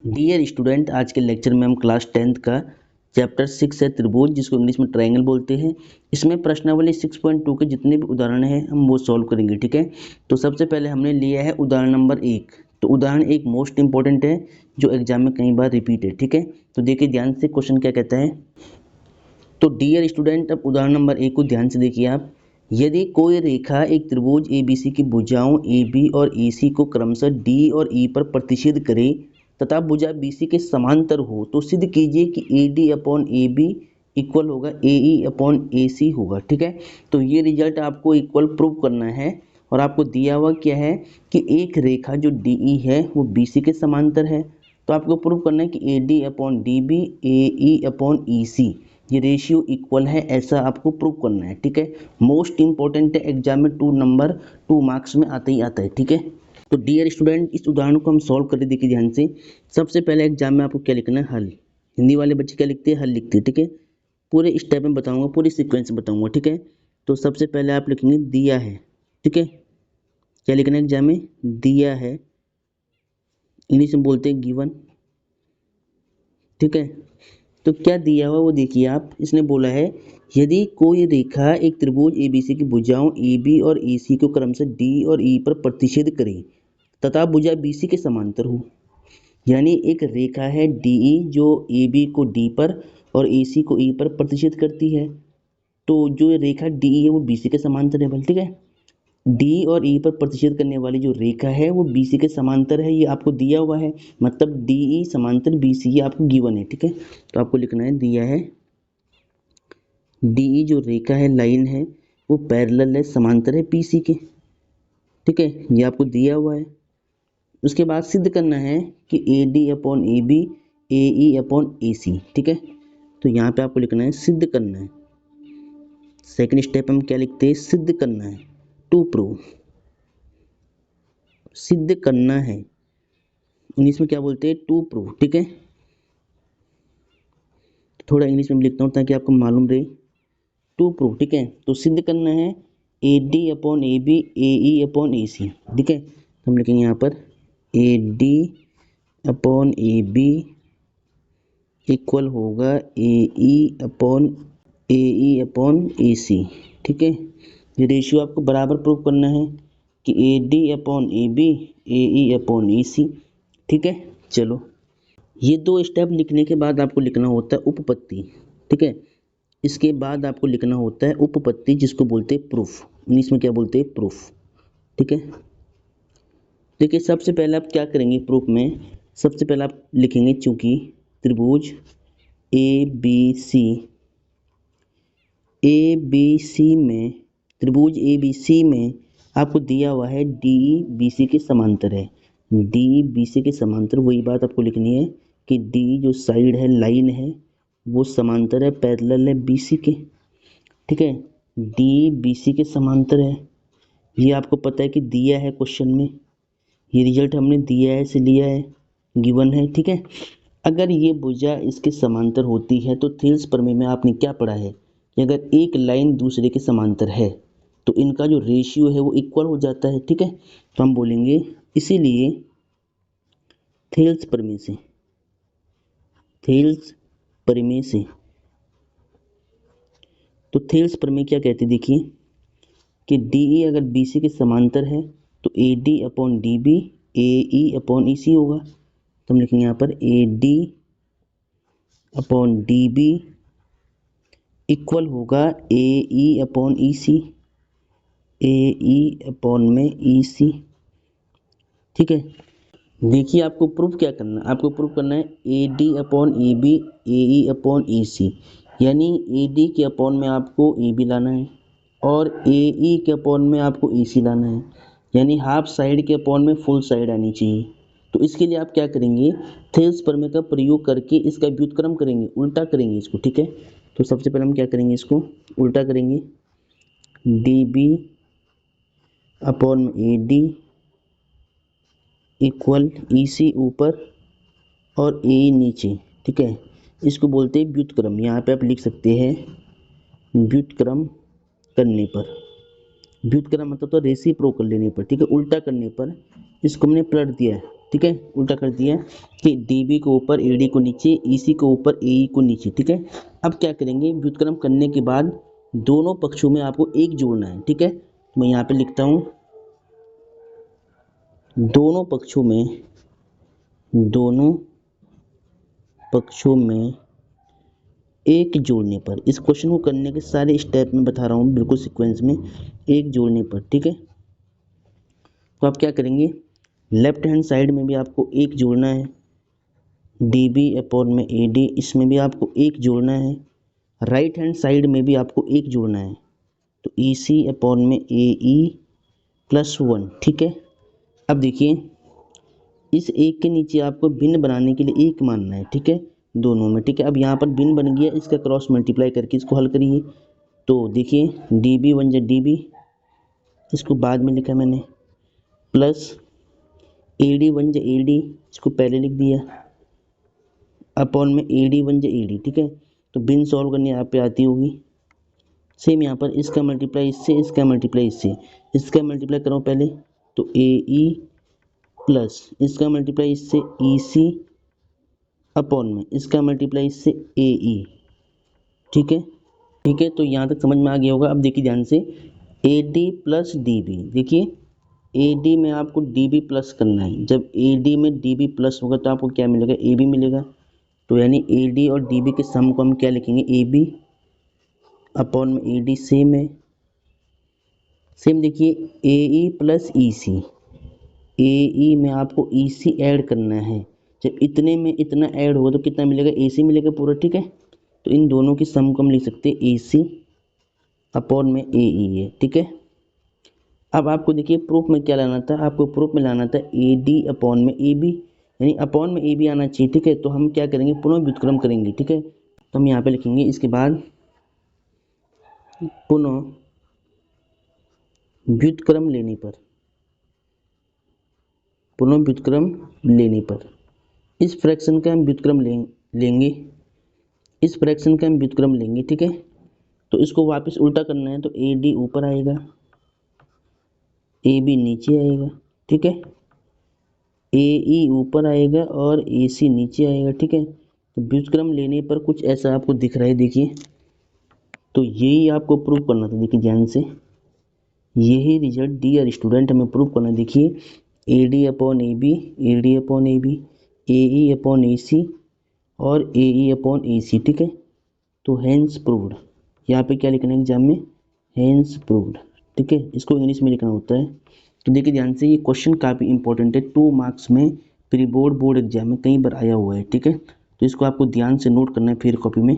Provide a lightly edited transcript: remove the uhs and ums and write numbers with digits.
Dear student, आज के lecture में हम क्लास 10th का चैप्टर 6 है त्रिभुज, जिसको इंग्लिश में ट्रायंगल बोलते हैं। इसमें प्रश्नावली 6.2 के जितने भी उदाहरण हैं हम वो सॉल्व करेंगे। ठीक है, तो सबसे पहले हमने लिया है उदाहरण नंबर 1। तो उदाहरण 1 मोस्ट इंपॉर्टेंट है, जो एग्जाम में कई बार रिपीट है। ठीक है, तो देखिए ध्यान से क्वेश्चन क्या कहता है। तो डियर स्टूडेंट, अब उदाहरण नंबर 1 को ध्यान से देखिए आप। यदि कोई रेखा एक त्रिभुज ABC की भुजाओं AB और AC को क्रमशः D और E पर प्रतिच्छेद करे तथा भुजा BC के समांतर हो, तो सिद्ध कीजिए कि AD अपॉन AB इक्वल होगा AE अपॉन AC होगा। ठीक है, तो ये रिजल्ट आपको इक्वल प्रूव करना है। और आपको दिया हुआ क्या है कि एक रेखा जो DE है वो BC के समांतर है। तो आपको प्रूव करना है कि AD upon DB AE upon EC ये रेशियो इक्वल है, ऐसा आपको प्रूव करना है। ठीक है, मोस्ट इंपॉर्टेंट है, एग्जाम में 2 मार्क्स में आता ही आता है। ठीक है, तो डियर स्टूडेंट, इस उदाहरण को हम सॉल्व कर देखिए ध्यान से। सबसे पहले एग्जाम में आपको क्या लिखना है, हल। हिंदी वाले बच्चे क्या लिखते हैं, हल लिखते हैं। ठीक है, पूरे स्टेप में बताऊंगा, पूरी सीक्वेंस बताऊंगा। ठीक है, तो सबसे पहले आप लिखेंगे दिया है। ठीक है, क्या लिखना है एग्जाम में, दिया है, इंग्लिश में बोलते हैं गिवन। ठीक है, तो क्या दिया हुआ वो देखिए आप। इसने बोला है यदि कोई रेखा एक त्रिभुज ABC की भुजाओं AB और AC को क्रमशः D और E पर प्रतिच्छेद करे तथा भुजा BC के समांतर हो। यानी एक रेखा है DE जो AB को D पर और AC को E पर प्रतिच्छेद करती है। तो जो रेखा DE है वो BC के समांतर है। ठीक है, D और E पर प्रतिच्छेद करने वाली जो रेखा है वो BC के समांतर है, ये आपको दिया हुआ है। मतलब DE समांतर BC, ये आपको गिवन है। ठीक है, तो आपको लिखना है दिया है DE जो रेखा है, लाइन है, वो पैरेलल है, समांतर है BC के। ठीक है, ये आपको दिया हुआ है। उसके बाद सिद्ध करना है कि AD upon AB AE upon AC। ठीक है, तो यहाँ पे आपको लिखना है सिद्ध करना है। सेकंड स्टेप हम क्या लिखते हैं, सिद्ध करना है, टू प्रूव, सिद्ध करना है। इंग्लिश में क्या बोलते हैं, टू प्रूव। ठीक है, थोड़ा इंग्लिश में लिखता हूँ ताकि आपको मालूम रहे, टू प्रूव। ठीक है, तो सिद्ध करना है AD upon AB AE upon AC। ठीक है, तो हम लिखेंगे यहाँ पर AD अपॉन AB इक्वल होगा AE अपॉन AC। ठीक है, ये रेशियो आपको बराबर प्रूव करना है कि AD upon AB AE upon AC। ठीक है, चलो ये 2 स्टेप लिखने के बाद आपको लिखना होता है उपपत्ति। ठीक है, इसके बाद आपको लिखना होता है उपपत्ति, जिसको बोलते हैं प्रूफ। इंग्लिश में क्या बोलते हैं, प्रूफ। ठीक है, देखिए सबसे पहले आप क्या करेंगे प्रूफ में। सबसे पहले आप लिखेंगे चूंकि त्रिभुज ABC में आपको दिया हुआ है DE BC के समांतर है। DE BC के समांतर, वही बात आपको लिखनी है कि DE जो साइड है, लाइन है, वो समांतर है, पैरेलल है BC के। ठीक है, DE BC के समांतर है, ये आपको पता है कि दिया है क्वेश्चन में। ये रिजल्ट हमने दिया है से लिया है, गिवन है। ठीक है, अगर ये भुजा इसके समांतर होती है तो थेल्स प्रमेय में आपने क्या पढ़ा है कि अगर एक लाइन दूसरे के समांतर है तो इनका जो रेशियो है वो इक्वल हो जाता है। ठीक है, तो हम बोलेंगे इसीलिए थेल्स प्रमेय से तो थेल्स प्रमेय क्या कहते हैं, देखिए कि DE अगर BC के समांतर है तो AD upon DB AE upon EC होगा। तो हम लिखेंगे यहाँ पर AD अपॉन DB इक्वल होगा AE upon EC, AE upon में EC। ठीक है, देखिए आपको प्रूफ क्या करना है, आपको प्रूफ करना है AD upon AB AE upon EC। यानी AD के अपॉन में आपको AB लाना है और AE के अपॉन में आपको EC लाना है। यानी हाफ साइड के अपॉन में फुल साइड आनी चाहिए। तो इसके लिए आप क्या करेंगे, थेल्स प्रमेय का प्रयोग करके इसका व्युत्क्रम करेंगे, उल्टा करेंगे इसको। ठीक है, तो सबसे पहले हम क्या करेंगे, इसको उल्टा करेंगे, DB upon AD equal EC ऊपर और AE नीचे। ठीक है, इसको बोलते हैं व्युत्क्रम। यहाँ पे आप लिख सकते हैं व्युत्क्रम करने पर। व्युत्क्रम मतलब तो रेसिप्रोकल लेने पर, ठीक है, उल्टा करने पर इसको हमने पलट दिया है, ठीक है, उल्टा कर दिया कि dB को ऊपर AD को नीचे, EC को ऊपर AE को नीचे, ठीक है। अब क्या करेंगे, व्युत्क्रम करने के बाद दोनों पक्षों में आपको एक जोड़ना है, ठीक है। मैं यहाँ पे लिखता हूँ दोनों पक्षों में एक जोड़ने पर। इस क्वेश्चन को करने के सारे स्टेप में बता रहा हूँ बिल्कुल सीक्वेंस में, एक जोड़ने पर, ठीक है। तो आप क्या करेंगे, लेफ्ट हैंड साइड में भी आपको एक जोड़ना है, dB अपॉन में AD, इसमें भी आपको एक जोड़ना है। राइट हैंड साइड में भी आपको एक जोड़ना है, तो EC अपॉन में AE प्लस 1, ठीक है। अब देखिए इस एक के नीचे आपको भिन्न बनाने के लिए एक मानना है, ठीक है, दोनों में, ठीक है। अब यहाँ पर भिन्न बन गया, इसका क्रॉस मल्टीप्लाई करके इसको हल करिए। तो देखिए dB बन जाए dB, इसको बाद में लिखा मैंने, प्लस AD बन जाए AD, इसको पहले लिख दिया, अपॉन में AD बन जाए AD, ठीक है। तो बिन सॉल्व करनी आप पे आती होगी। सेम यहाँ पर इसका मल्टीप्लाई इससे, इसका मल्टीप्लाई इससे, इसका मल्टीप्लाई करो पहले, तो AE प्लस इसका मल्टीप्लाई इससे EC अपॉन में इसका मल्टीप्लाई इससे AE, ठीक है, ठीक है। तो यहाँ तक समझ में आ गया होगा। अब देखिए ध्यान से, AD प्लस DB, देखिए AD में आपको DB प्लस करना है, जब AD में DB प्लस होगा तो आपको क्या मिलेगा, AB मिलेगा। तो यानी AD और DB के सम को हम क्या लिखेंगे, AB अपॉन में AD, सेम है। सेम देखिए AE प्लस EC, AE में आपको EC ऐड करना है, जब इतने में इतना ऐड होगा तो कितना मिलेगा, AC मिलेगा पूरा, ठीक है। तो इन दोनों की सम को हम लिख सकते हैं AC अपॉन में AE है, ठीक है। अब आपको देखिए प्रूफ में क्या लाना था, आपको प्रूफ में लाना था AD अपॉन में AB, यानी अपॉन में AB आना चाहिए, ठीक है। तो हम क्या करेंगे, पुनः व्युत्क्रम करेंगे, ठीक है। तो हम यहाँ पे लिखेंगे इसके बाद पुनः व्युत्क्रम लेने पर, पुनः व्युत्क्रम लेने पर इस फ्रैक्शन का हम व्युत्क्रम लेंगे, इस फ्रैक्शन का हम व्युत्क्रम लेंगे, ठीक है। तो इसको वापस उल्टा करना है, तो AD ऊपर आएगा, AB नीचे आएगा, ठीक है, AE ऊपर आएगा और AC नीचे आएगा, ठीक है। तो व्युत्क्रम लेने पर कुछ ऐसा आपको दिख रहा है, देखिए। तो यही आपको प्रूव करना था, देखिए ध्यान से, यही रिजल्ट डियर स्टूडेंट हमें प्रूव करना। देखिए AD upon AB, AD upon AB, AE upon AC और AE अपॉन AC, ठीक है। तो हैंस प्रूव्ड, यहाँ पे क्या लिखना है एग्जाम में, हैंस प्रूव्ड, ठीक है। इसको इंग्लिश में लिखना होता है। तो देखिए ध्यान से, ये क्वेश्चन काफ़ी इंपॉर्टेंट है, 2 मार्क्स में प्री बोर्ड एग्जाम में कई बार आया हुआ है, ठीक है। तो इसको आपको ध्यान से नोट करना है फिर कॉपी में।